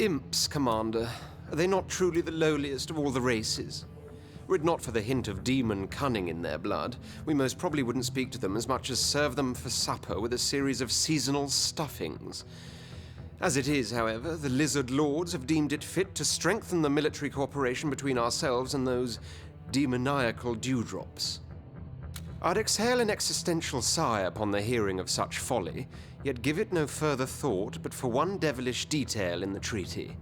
Imps, Commander. Are they not truly the lowliest of all the races? Were it not for the hint of demon cunning in their blood, we most probably wouldn't speak to them as much as serve them for supper with a series of seasonal stuffings. As it is, however, the lizard lords have deemed it fit to strengthen the military cooperation between ourselves and those demoniacal dewdrops. I'd exhale an existential sigh upon the hearing of such folly, yet give it no further thought but for one devilish detail in the treaty.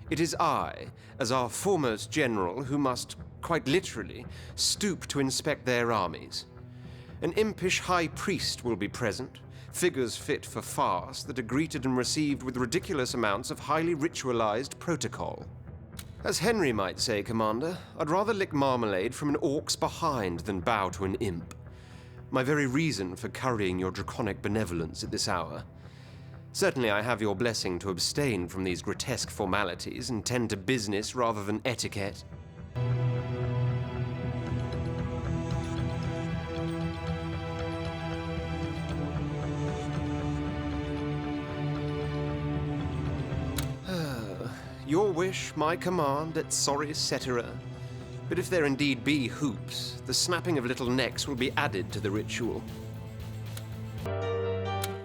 It is I, as our foremost general, who must, quite literally, stoop to inspect their armies. An impish high priest will be present, figures fit for farce that are greeted and received with ridiculous amounts of highly ritualized protocol. As Henry might say, Commander, I'd rather lick marmalade from an orc's behind than bow to an imp. My very reason for currying your draconic benevolence at this hour. Certainly I have your blessing to abstain from these grotesque formalities and tend to business rather than etiquette. Your wish, my command, et sorry cetera. But if there indeed be hoops, the snapping of little necks will be added to the ritual.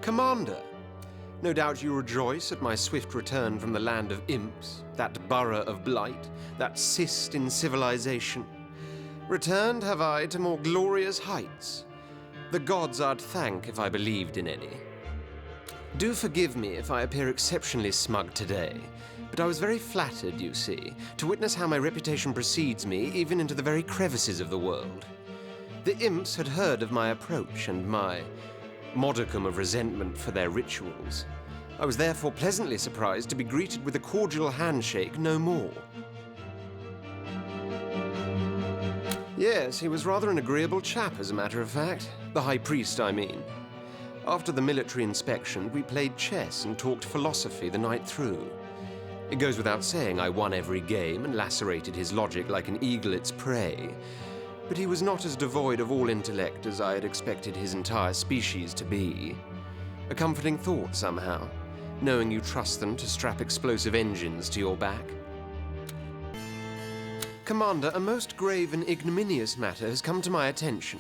Commander, no doubt you rejoice at my swift return from the land of imps, that borough of blight, that cyst in civilization. Returned have I to more glorious heights. The gods I'd thank if I believed in any. Do forgive me if I appear exceptionally smug today, but I was very flattered, you see, to witness how my reputation precedes me even into the very crevices of the world. The imps had heard of my approach and my modicum of resentment for their rituals. I was therefore pleasantly surprised to be greeted with a cordial handshake no more. Yes, he was rather an agreeable chap, as a matter of fact. The high priest, I mean. After the military inspection, we played chess and talked philosophy the night through. It goes without saying I won every game and lacerated his logic like an eagle its prey. But he was not as devoid of all intellect as I had expected his entire species to be. A comforting thought, somehow, knowing you trust them to strap explosive engines to your back. Commander, a most grave and ignominious matter has come to my attention.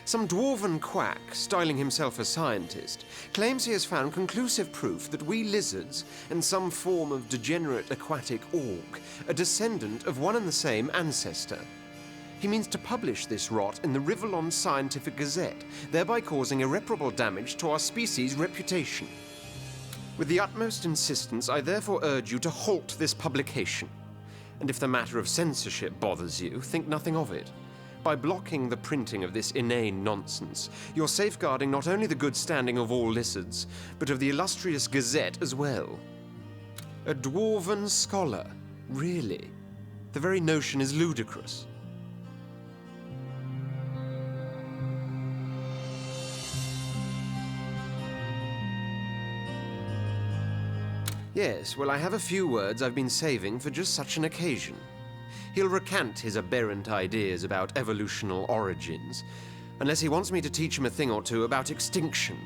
Some dwarven quack, styling himself a scientist, claims he has found conclusive proof that we lizards, and some form of degenerate aquatic orc, are descendant of one and the same ancestor. He means to publish this rot in the Rivellon Scientific Gazette, thereby causing irreparable damage to our species' reputation. With the utmost insistence, I therefore urge you to halt this publication. And if the matter of censorship bothers you, think nothing of it. By blocking the printing of this inane nonsense, you're safeguarding not only the good standing of all lizards, but of the illustrious Gazette as well. A dwarven scholar, really? The very notion is ludicrous. Yes, well, I have a few words I've been saving for just such an occasion. He'll recant his aberrant ideas about evolutional origins, unless he wants me to teach him a thing or two about extinction.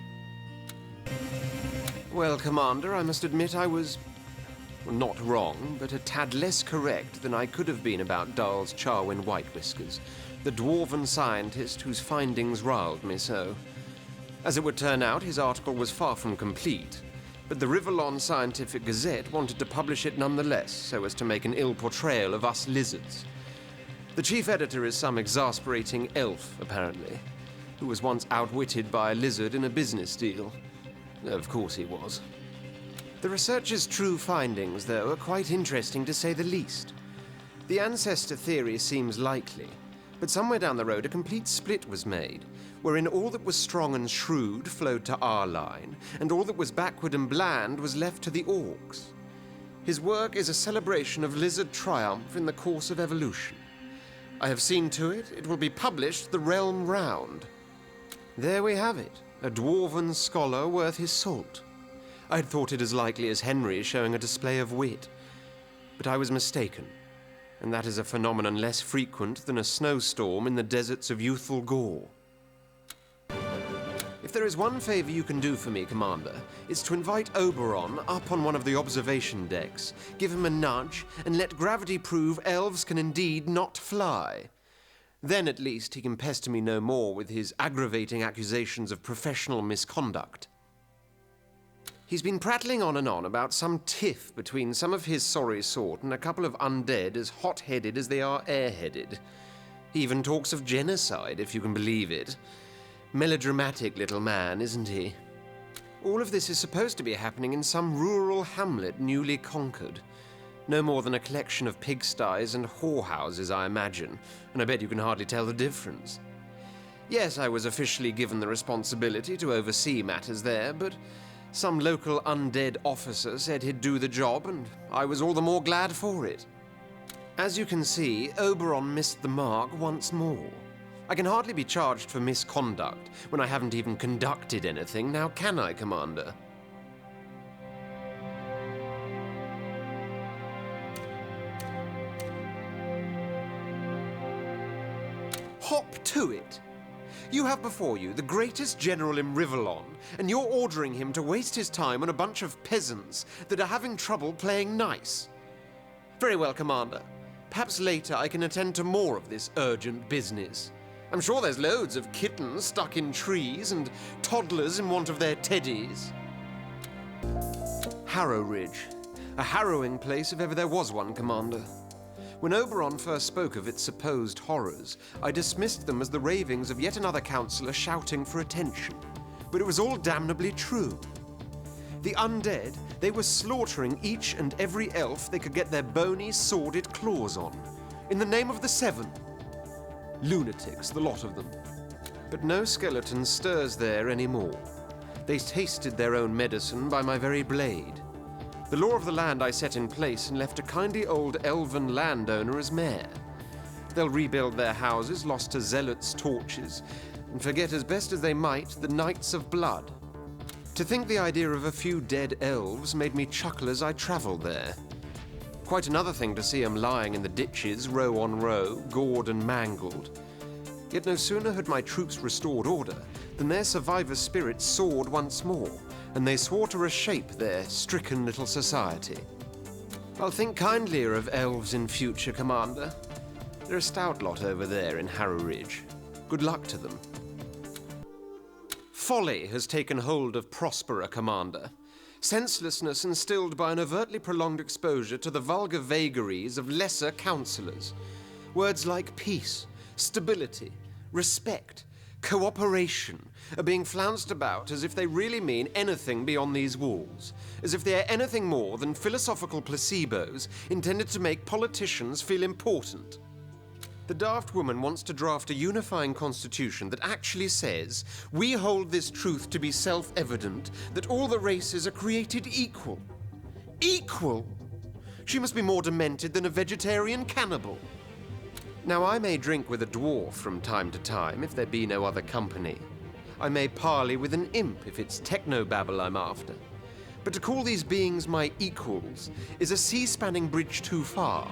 Well, Commander, I must admit I was, well, not wrong, but a tad less correct than I could have been about Darl's Charwin White Whiskers, the dwarven scientist whose findings riled me so. As it would turn out, his article was far from complete, but the Rivellon Scientific Gazette wanted to publish it nonetheless, so as to make an ill portrayal of us lizards. The chief editor is some exasperating elf, apparently, who was once outwitted by a lizard in a business deal. Of course he was. The researcher's true findings, though, are quite interesting to say the least. The ancestor theory seems likely, but somewhere down the road a complete split was made, wherein all that was strong and shrewd flowed to our line, and all that was backward and bland was left to the orcs. His work is a celebration of lizard triumph in the course of evolution. I have seen to it, it will be published the realm round. There we have it, a dwarven scholar worth his salt. I had thought it as likely as Henry showing a display of wit, but I was mistaken, and that is a phenomenon less frequent than a snowstorm in the deserts of youthful Gaul. If there is one favor you can do for me, Commander, it's to invite Oberon up on one of the observation decks, give him a nudge, and let gravity prove elves can indeed not fly. Then at least he can pester me no more with his aggravating accusations of professional misconduct. He's been prattling on and on about some tiff between some of his sorry sort and a couple of undead as hot-headed as they are airheaded. He even talks of genocide, if you can believe it. Melodramatic little man, isn't he? All of this is supposed to be happening in some rural hamlet newly conquered. No more than a collection of pigsties and whorehouses, I imagine, and I bet you can hardly tell the difference. Yes, I was officially given the responsibility to oversee matters there, but some local undead officer said he'd do the job, and I was all the more glad for it. As you can see, Oberon missed the mark once more. I can hardly be charged for misconduct when I haven't even conducted anything, now can I, Commander? Hop to it! You have before you the greatest general in Rivellon, and you're ordering him to waste his time on a bunch of peasants that are having trouble playing nice. Very well, Commander. Perhaps later I can attend to more of this urgent business. I'm sure there's loads of kittens stuck in trees and toddlers in want of their teddies. Harrow Ridge. A harrowing place if ever there was one, Commander. When Oberon first spoke of its supposed horrors, I dismissed them as the ravings of yet another councillor shouting for attention. But it was all damnably true. The undead, they were slaughtering each and every elf they could get their bony, sordid claws on. In the name of the Seven. Lunatics, the lot of them. But no skeleton stirs there anymore. They tasted their own medicine by my very blade. The law of the land I set in place and left a kindly old elven landowner as mayor. They'll rebuild their houses lost to zealots' torches, and forget as best as they might the Knights of Blood. To think the idea of a few dead elves made me chuckle as I travelled there. Quite another thing to see 'em lying in the ditches, row on row, gored and mangled. Yet no sooner had my troops restored order than their survivor spirits soared once more, and they swore to reshape their stricken little society. I'll think kindlier of elves in future, Commander. They're a stout lot over there in Harrow Ridge. Good luck to them. Folly has taken hold of Prospera, Commander. Senselessness instilled by an overtly prolonged exposure to the vulgar vagaries of lesser councillors. Words like peace, stability, respect, cooperation are being flounced about as if they really mean anything beyond these walls, as if they are anything more than philosophical placebos intended to make politicians feel important. The daft woman wants to draft a unifying constitution that actually says, we hold this truth to be self-evident, that all the races are created equal. Equal! She must be more demented than a vegetarian cannibal. Now, I may drink with a dwarf from time to time, if there be no other company. I may parley with an imp if it's technobabble I'm after. But to call these beings my equals is a sea-spanning bridge too far,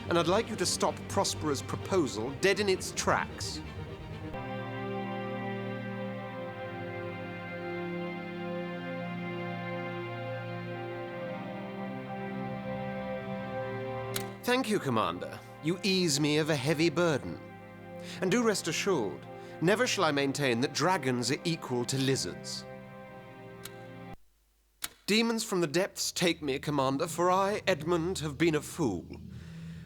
and I'd like you to stop Prospera's proposal dead in its tracks. Thank you, Commander. You ease me of a heavy burden. And do rest assured, never shall I maintain that dragons are equal to lizards. Demons from the depths take me, Commander, for I, Edmund, have been a fool.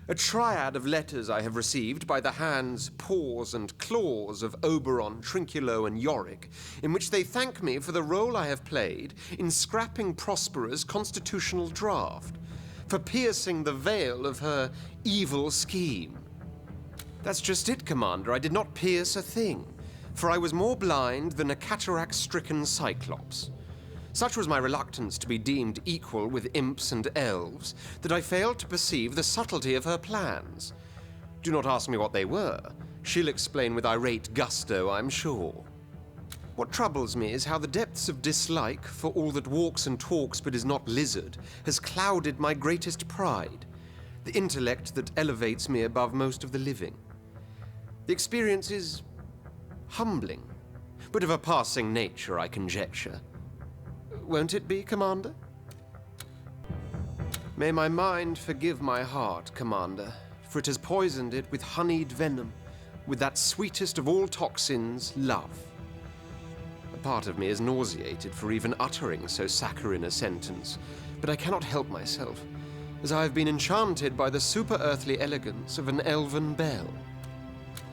A triad of letters I have received by the hands, paws, and claws of Oberon, Trinculo, and Yorick, in which they thank me for the role I have played in scrapping Prospera's constitutional draft, for piercing the veil of her evil scheme. That's just it, Commander. I did not pierce a thing, for I was more blind than a cataract-stricken cyclops. Such was my reluctance to be deemed equal with imps and elves, that I failed to perceive the subtlety of her plans. Do not ask me what they were. She'll explain with irate gusto, I'm sure. What troubles me is how the depths of dislike for all that walks and talks but is not lizard has clouded my greatest pride, the intellect that elevates me above most of the living. The experience is humbling. but of a passing nature, I conjecture. Won't it be, Commander? May my mind forgive my heart, Commander, for it has poisoned it with honeyed venom, with that sweetest of all toxins, love. A part of me is nauseated for even uttering so saccharine a sentence, but I cannot help myself, as I have been enchanted by the super-earthly elegance of an elven belle.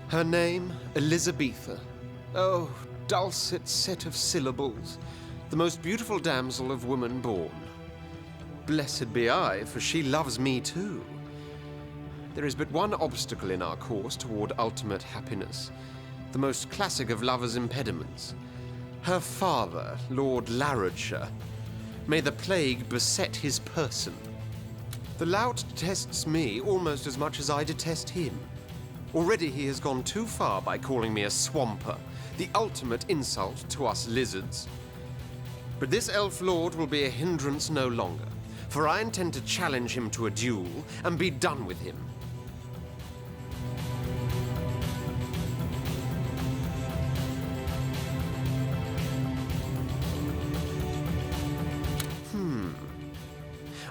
Her name, Elizabetha. Oh, dulcet set of syllables, the most beautiful damsel of woman born. Blessed be I, for she loves me too. There is but one obstacle in our course toward ultimate happiness, the most classic of lovers' impediments. Her father, Lord Larrodshire. May the plague beset his person. The lout detests me almost as much as I detest him. Already he has gone too far by calling me a swamper, the ultimate insult to us lizards. But this elf lord will be a hindrance no longer, for I intend to challenge him to a duel and be done with him.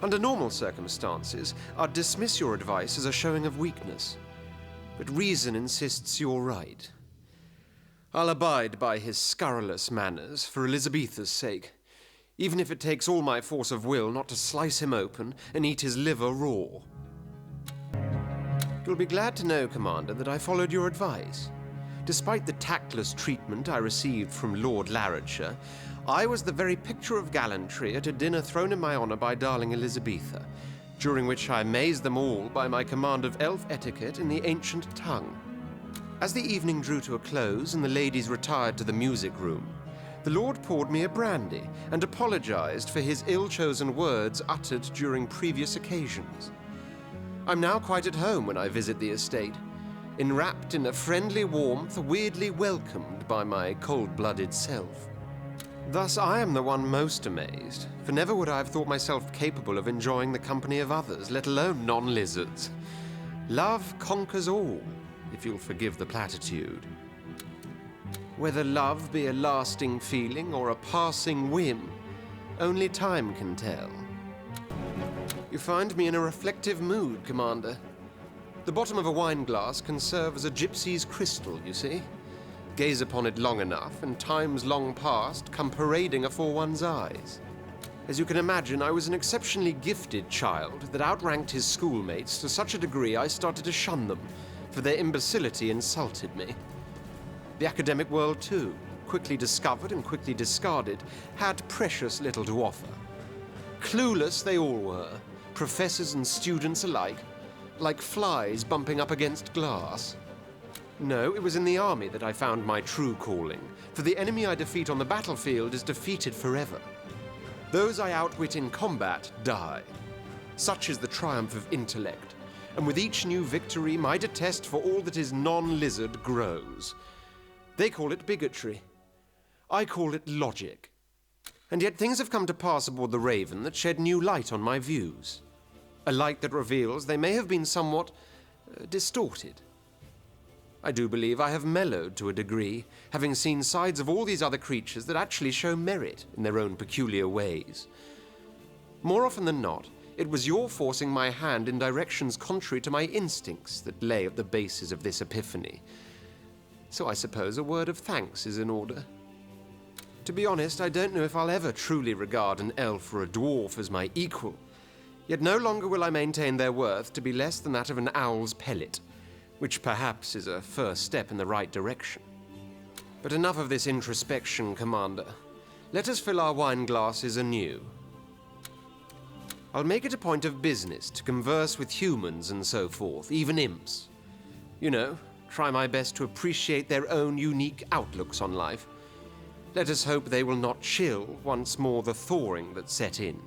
Under normal circumstances, I'd dismiss your advice as a showing of weakness. But reason insists you're right. I'll abide by his scurrilous manners for Elizabetha's sake, even if it takes all my force of will not to slice him open and eat his liver raw. You'll be glad to know, Commander, that I followed your advice. Despite the tactless treatment I received from Lord Larrodshire, I was the very picture of gallantry at a dinner thrown in my honor by darling Elizabetha, during which I amazed them all by my command of elf etiquette in the ancient tongue. As the evening drew to a close and the ladies retired to the music room, the Lord poured me a brandy and apologized for his ill-chosen words uttered during previous occasions. I'm now quite at home when I visit the estate, enwrapped in a friendly warmth, weirdly welcomed by my cold-blooded self. Thus I am the one most amazed, for never would I have thought myself capable of enjoying the company of others, let alone non-lizards. Love conquers all, if you'll forgive the platitude. Whether love be a lasting feeling or a passing whim, only time can tell. You find me in a reflective mood, Commander. The bottom of a wine glass can serve as a gypsy's crystal, you see. Gaze upon it long enough, and times long past come parading afore one's eyes. As you can imagine, I was an exceptionally gifted child that outranked his schoolmates to such a degree I started to shun them, for their imbecility insulted me. The academic world, too, quickly discovered and quickly discarded, had precious little to offer. Clueless they all were, professors and students alike, like flies bumping up against glass. No, it was in the army that I found my true calling, for the enemy I defeat on the battlefield is defeated forever. Those I outwit in combat die. Such is the triumph of intellect, and with each new victory my detest for all that is non-lizard grows. They call it bigotry. I call it logic. And yet things have come to pass aboard the Raven that shed new light on my views. A light that reveals they may have been somewhat distorted. I do believe I have mellowed to a degree, having seen sides of all these other creatures that actually show merit in their own peculiar ways. More often than not, it was your forcing my hand in directions contrary to my instincts that lay at the basis of this epiphany. So I suppose a word of thanks is in order. To be honest, I don't know if I'll ever truly regard an elf or a dwarf as my equal, yet no longer will I maintain their worth to be less than that of an owl's pellet, which perhaps is a first step in the right direction. But enough of this introspection, Commander. Let us fill our wine glasses anew. I'll make it a point of business to converse with humans and so forth, even imps. You know, try my best to appreciate their own unique outlooks on life. Let us hope they will not chill once more the thawing that set in.